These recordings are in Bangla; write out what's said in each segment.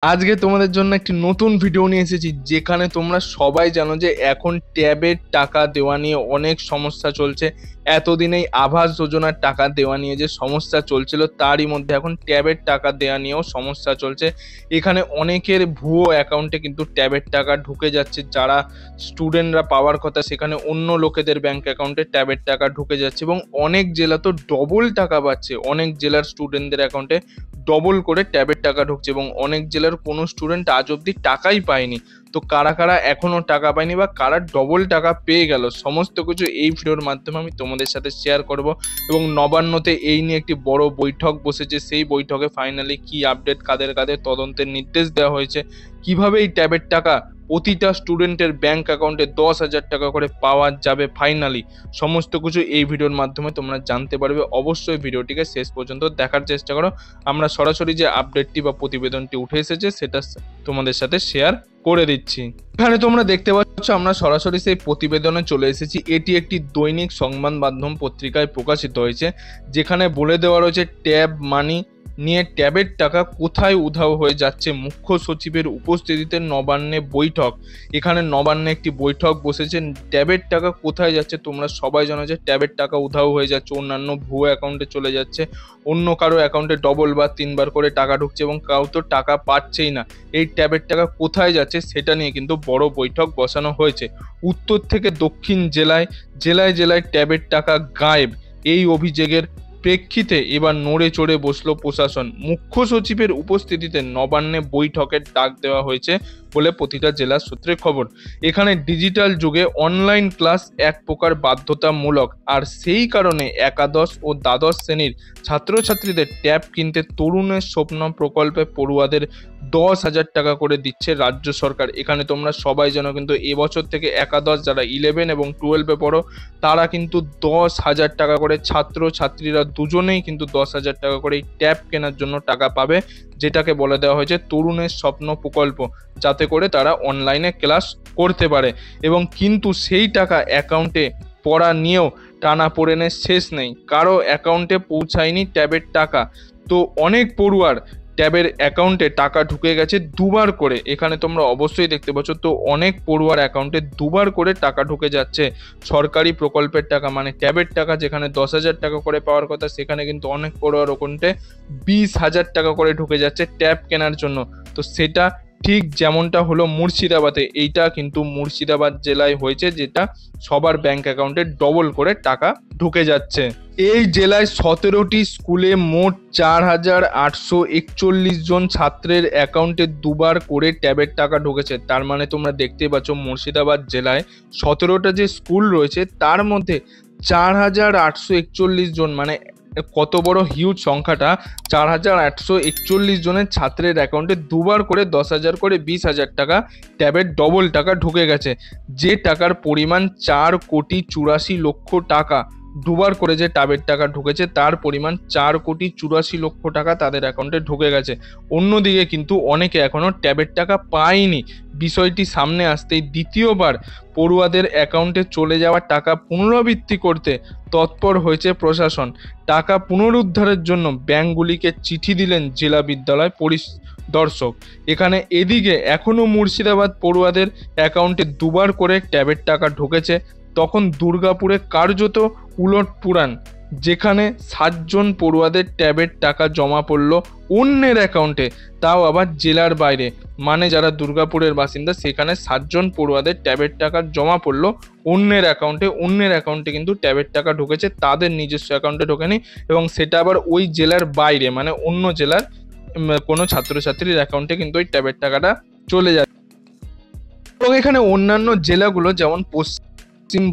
আজকে তোমাদের জন্য একটি নতুন ভিডিও নিয়ে এসেছি, যেখানে তোমরা সবাই জানো যে এখন ট্যাবের টাকা দেওয়া নিয়ে অনেক সমস্যা চলছে। এতদিনেই আবাস যোজনার টাকা দেওয়া নিয়ে যে সমস্যা চলছিল, তারই মধ্যে এখন ট্যাবের টাকা দেওয়া নিয়েও সমস্যা চলছে। এখানে অনেকের ভুয়ো অ্যাকাউন্টে কিন্তু ট্যাবের টাকা ঢুকে যাচ্ছে। যারা স্টুডেন্টরা পাওয়ার কথা, সেখানে অন্য লোকেদের ব্যাংক অ্যাকাউন্টে ট্যাবের টাকা ঢুকে যাচ্ছে এবং অনেক জেলা তো ডবল টাকা পাচ্ছে। অনেক জেলার স্টুডেন্টদের অ্যাকাউন্টে ডবল করে ট্যাবের টাকা ঢুকছে এবং অনেক জেলার কোনো স্টুডেন্ট আজ অব্দি টাকাই পায়নি। তো কারা কারা এখনো টাকা পায়নি বা কারা ডবল টাকা পেয়ে গেল, সমস্ত কিছু এই ভিডিওর মাধ্যমে আমি তোমাদের সাথে শেয়ার করব। এবং নবান্নতে এই নিয়ে একটি বড় বৈঠক বসেছে, সেই বৈঠকে ফাইনালি কি আপডেট, কাদের কাদের তদন্তের নির্দেশ দেওয়া হয়েছে, কিভাবে এই ট্যাবের টাকা প্রতিটা স্টুডেন্টের ব্যাংক অ্যাকাউন্টে 10,000 টাকা করে পাওয়া যাবে ফাইনালি, সমস্ত কিছু এই ভিডিওর মাধ্যমে তোমরা জানতে পারবে। অবশ্যই ভিডিওটিকে শেষ পর্যন্ত দেখার চেষ্টা করো। আমরা সরাসরি যে আপডেটটি বা প্রতিবেদনটি উঠে এসেছে সেটা তোমাদের সাথে শেয়ার করে দিচ্ছি। এখানে তোমরা দেখতে পাচ্ছ আমরা সরাসরি সেই প্রতিবেদনে চলে এসেছি। এটি একটি দৈনিক সংবাদ মাধ্যম পত্রিকায় প্রকাশিত হয়েছে, যেখানে বলে দেওয়া রয়েছে ট্যাব মানি নিয়ে ট্যাবের টাকা কোথায় উধাও হয়ে যাচ্ছে। মুখ্য সচিবের উপস্থিতিতে নবান্নে বৈঠক। এখানে নবান্নে একটি বৈঠক বসেছে। ট্যাবের টাকা কোথায় যাচ্ছে তোমরা সবাই জানো যে ট্যাবের টাকা উধাও হয়ে যাচ্ছে, অন্যান্য ভুয়ো অ্যাকাউন্টে চলে যাচ্ছে, অন্য কারো অ্যাকাউন্টে ডবল বা তিনবার করে টাকা ঢুকছে এবং কাউ তো টাকা পাচ্ছেই না। এই ট্যাবের টাকা কোথায় যাচ্ছে সেটা নিয়ে কিন্তু বড় বৈঠক বসানো হয়েছে। উত্তর থেকে দক্ষিণ জেলায় জেলায় জেলায় ট্যাবের টাকা গায়েব। এই অভিযোগের প্রেক্ষিতে এবার নড়ে চড়ে বসলো প্রশাসন। মুখ্য সচিবের উপস্থিতিতে নবান্নে বৈঠকের ডাক দেওয়া হয়েছে বলে প্রতিটা জেলার সূত্রে খবর। এখানে ডিজিটাল যুগে অনলাইন ক্লাস এক প্রকার বাধ্যতামূলক, আর সেই কারণে একাদশ ও দ্বাদশ শ্রেণীর ছাত্রছাত্রীদের ট্যাব কিনতে তরুণের স্বপ্ন প্রকল্পে পড়ুয়াদের 10,000 টাকা করে দিচ্ছে রাজ্য সরকার। এখানে তোমরা সবাই জানো কিন্তু এবছর থেকে একাদশ যারা 11 এবং 12-এ পড়ো, তারা কিন্তু 10,000 টাকা করে, ছাত্রছাত্রীরা দুজনেই কিন্তু 10,000 টাকা করে এই ট্যাব কেনার জন্য টাকা পাবে, যেটাকে বলে দেওয়া হয়েছে তরুণের স্বপ্ন প্রকল্প, যাতে করে তারা অনলাইনে ক্লাস করতে পারে। এবং কিন্তু সেই টাকা অ্যাকাউন্টে পড়া নিয়েও টানাপোড়েনের শেষ নেই, কারো অ্যাকাউন্টে পৌঁছায়নি ট্যাবের টাকা। তো অনেক পড়ুয়ার ট্যাবের অ্যাকাউন্টে টাকা ঢুকে গেছে দুবার করে। এখানে তোমরা অবশ্যই দেখতে পাচ্ছ, তো অনেক পড়ুয়ার অ্যাকাউন্টে দুবার করে টাকা ঢুকে যাচ্ছে সরকারি প্রকল্পের টাকা, মানে ট্যাবের টাকা। যেখানে 10,000 টাকা করে পাওয়ার কথা, সেখানে কিন্তু অনেক পড়ুয়ার অ্যাকাউন্টে 20,000 টাকা করে ঢুকে যাচ্ছে ট্যাব কেনার জন্য। তো সেটা ঠিক যেমনটা হলো মুর্শিদাবাদে, এইটা কিন্তু মুর্শিদাবাদ জেলায় হয়েছে, যেটা সবার ব্যাংক অ্যাকাউন্টে ডবল করে টাকা ঢুকে যাচ্ছে। এই জেলায় 17টি স্কুলে মোট 4,841 জন ছাত্রের অ্যাকাউন্টে দুবার করে ট্যাবের টাকা ঢুকেছে। তার মানে তোমরা দেখতেই পাচ্ছ মুর্শিদাবাদ জেলায় 17টা যে স্কুল রয়েছে তার মধ্যে 4,841 জন, মানে কত বড় হিউজ সংখ্যাটা। 4,841 জনের ছাত্রের অ্যাকাউন্টে দুবার করে 10,000 করে 20,000 টাকা ট্যাবের ডবল টাকা ঢুকে গেছে, যে টাকার পরিমাণ 4,84,00,000 টাকা। দুবার করে যে ট্যাবের টাকা ঢুকেছে তার পরিমাণ 4,84,00,000 টাকা তাদের অ্যাকাউন্টে ঢুকে গেছে। অন্যদিকে কিন্তু অনেকে এখনো ট্যাবের টাকা পায়নি। বিষয়টি সামনে আসতেই দ্বিতীয়বার পড়ুয়াদের অ্যাকাউন্টে চলে যাওয়া টাকা পুনরাবৃত্তি করতে তৎপর হয়েছে প্রশাসন। টাকা পুনরুদ্ধারের জন্য ব্যাংকগুলিকে চিঠি দিলেন জেলা বিদ্যালয় পরিদর্শক। এখানে এদিকে এখনো মুর্শিদাবাদ পড়ুয়াদের অ্যাকাউন্টে দুবার করে ট্যাবের টাকা ঢুকেছে, তখন দুর্গাপুরে কার্যত উলটপুরাণ, যেখানে 7 জন পড়ুয়াদের ট্যাবের টাকা জমা পড়ল অন্যের অ্যাকাউন্টে, তাও আবার জেলার বাইরে। মানে যারা দুর্গাপুরের বাসিন্দা, সেখানে 7 জন পড়ুয়াদের ট্যাবের টাকা জমা পড়ল অন্যের অ্যাকাউন্টে। অন্যের অ্যাকাউন্টে কিন্তু ট্যাবের টাকা ঢুকেছে, তাদের নিজস্ব অ্যাকাউন্টে ঢোকেনি, এবং সেটা আবার ওই জেলার বাইরে, মানে অন্য জেলার কোনো ছাত্রছাত্রীর অ্যাকাউন্টে কিন্তু ওই ট্যাবের টাকাটা চলে যাচ্ছে। এবং এখানে অন্যান্য জেলাগুলো যেমন পশ্চিম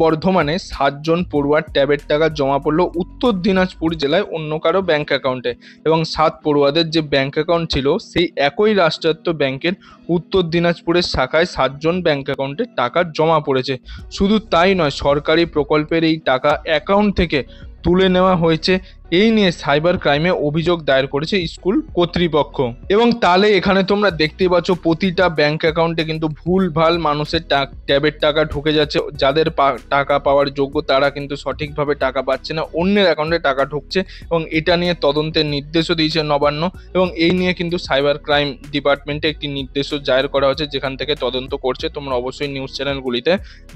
বর্ধমানে 7 জন পড়ুয়ার ট্যাবের টাকা জমা পড়লো উত্তর দিনাজপুর জেলায় অন্য কারো ব্যাংক অ্যাকাউন্টে, এবং 7 পড়ুয়াদের যে ব্যাংক অ্যাকাউন্ট ছিল সেই একই রাষ্ট্রায়ত্ত ব্যাংকের উত্তর দিনাজপুরের শাখায় 7 জন ব্যাংক অ্যাকাউন্টে টাকা জমা পড়েছে। শুধু তাই নয়, সরকারি প্রকল্পের এই টাকা অ্যাকাউন্ট থেকে তুলে নেওয়া হয়েছে। এই নিয়ে সাইবার ক্রাইমে অভিযোগ দায়ের করেছে স্কুল কর্তৃপক্ষ। এবং তাহলে এখানে তোমরা দেখতেই পাচ্ছ প্রতিটা ব্যাংক অ্যাকাউন্টে কিন্তু ভুলভাল মানুষের ট্যাবের টাকা ঢুকে যাচ্ছে। যাদের টাকা পাওয়ার যোগ্য তারা কিন্তু সঠিকভাবে টাকা পাচ্ছে না, অন্যের অ্যাকাউন্টে টাকা ঢুকছে। এবং এটা নিয়ে তদন্তের নির্দেশও দিয়েছে নবান্ন। এবং এই নিয়ে কিন্তু সাইবার ক্রাইম ডিপার্টমেন্টে একটি নির্দেশও জারি করা হয়েছে, যেখান থেকে তদন্ত করছে। তোমরা অবশ্যই নিউজ চ্যানেলগুলিতে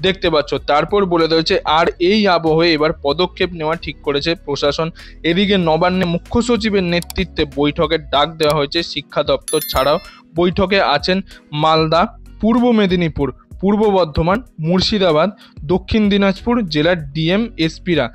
দেখতে পাচ্ছ। তারপর বলে দেওয়া আর এই আবহে এবার পদক্ষেপ নেওয়া ঠিক করেছে প্রশাসন। এদিকে নবান্নে মুখ্য সচিবের নেতৃত্বে বৈঠকের ডাক দেওয়া হয়েছে শিক্ষা দপ্তর ছাড়াও। বৈঠকে আছেন মালদা, পূর্ব মেদিনীপুর, পূর্ব বর্ধমান, মুর্শিদাবাদ, দক্ষিণ দিনাজপুর জেলার ডিএম এসপিরা।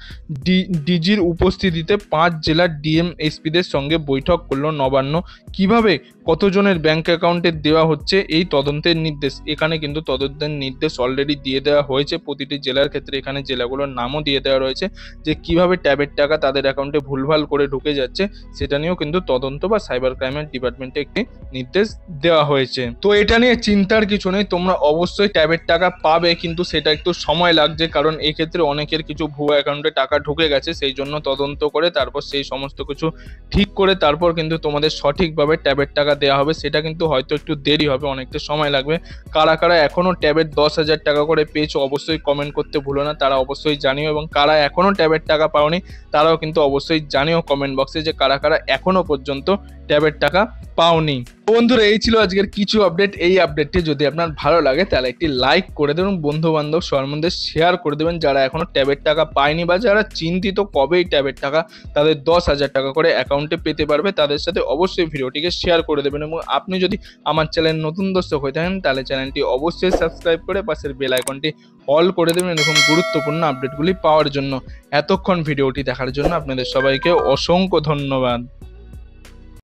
ডিজির উপস্থিতিতে 5 জেলার ডিএম এসপিদের সঙ্গে বৈঠক করলো নবান্ন। কিভাবে কতজনের ব্যাংক অ্যাকাউন্টে দেওয়া হচ্ছে এই তদন্তের নির্দেশ। এখানে কিন্তু তদন্তের নির্দেশ অলরেডি দিয়ে দেওয়া হয়েছে প্রতিটি জেলার ক্ষেত্রে। এখানে জেলাগুলোর নামও দিয়ে দেওয়া রয়েছে যে কিভাবে ট্যাবের টাকা তাদের অ্যাকাউন্টে ভুলভাল করে ঢুকে যাচ্ছে, সেটা নিয়েও কিন্তু তদন্ত বা সাইবার ক্রাইমের ডিপার্টমেন্টে একটি নির্দেশ দেওয়া হয়েছে। তো এটা নিয়ে চিন্তার কিছু নেই, তোমরা অবশ্যই ট্যাবের টাকা পাবে, কিন্তু সেটা একটু সময় লাগছে, কারণ এক্ষেত্রে অনেকের কিছু ভুয়ো অ্যাকাউন্টে টাকা ঢুকে গেছে। সেই জন্য তদন্ত করে তারপর সেই সমস্ত কিছু ঠিক করে তারপর কিন্তু তোমাদের সঠিকভাবে ট্যাবের টাকা দেওয়া হবে। সেটা কিন্তু হয়তো একটু দেরি হবে, অনেকটা সময় লাগবে। কারা কারা এখনো ট্যাবের 10,000 টাকা করে পেয়েছো অবশ্যই কমেন্ট করতে ভুলো না, তারা অবশ্যই জানিও। এবং কারা এখনো ট্যাবের টাকা পাওনি তারাও কিন্তু অবশ্যই জানিও কমেন্ট বক্সে যে কারা কারা এখনো পর্যন্ত ট্যাবের টাকা পাওনি। বন্ধুরা, এই ছিল আজকের কিছু আপডেট। এই আপডেটটি যদি আপনার ভালো লাগে তাহলে একটি লাইক করে দেবেন, বন্ধু বান্ধব সবার মধ্যে শেয়ার করে দেবেন যারা এখনো ট্যাবের টাকা পায়নি বা যারা চিন্তিত কবেই ট্যাবের টাকা তাদের 10,000 টাকা করে অ্যাকাউন্টে পেতে পারবে, তাদের সাথে অবশ্যই ভিডিওটিকে শেয়ার করে দেবেন। এবং আপনি যদি আমার চ্যানেল নতুন দর্শক হয়ে থাকেন তাহলে চ্যানেলটি অবশ্যই সাবস্ক্রাইব করে পাশের বেল আইকনটি অল করে দেবেন এরকম গুরুত্বপূর্ণ আপডেটগুলি পাওয়ার জন্য। এতক্ষণ ভিডিওটি দেখার জন্য আপনাদের সবাইকে অসংখ্য ধন্যবাদ।